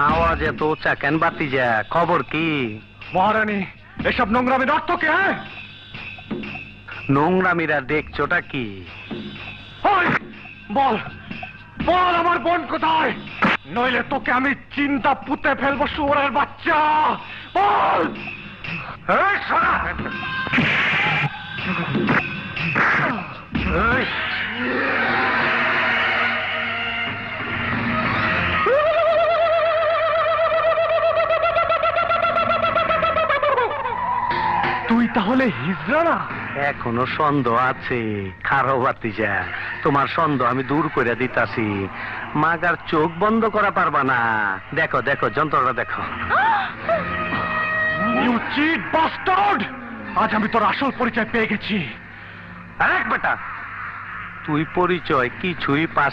আওয়াজ এত উঁচা কেন বাতি যা? খবর কি? মহারানী, এসব নোংরামির অর্থ কি? হ্যাঁ, নোংরামিরা দেখছোটা কি? ওই, বল বল আমার বোন কোথায়, নইলে তোকে আমি চিন্তা পুঁতে ফেলবো শুয়োরের বাচ্চা। বল। এই শালা! এই! তুই তাহলে হিজড়া না? এখনো সন্দেহ আছে? খারো বাতি যা, তোমার সন্দেহ আমি দূর করে দিতাছি। মাগার চোখ বন্ধ করা পারবা না। দেখো দেখো যন্ত্রটা দেখো। You cheat bastard! আজ আমি তোর আসল পরিচয় পেয়ে গেছি। আরেক বেটা, তুই পরিচয় কিছুই পাস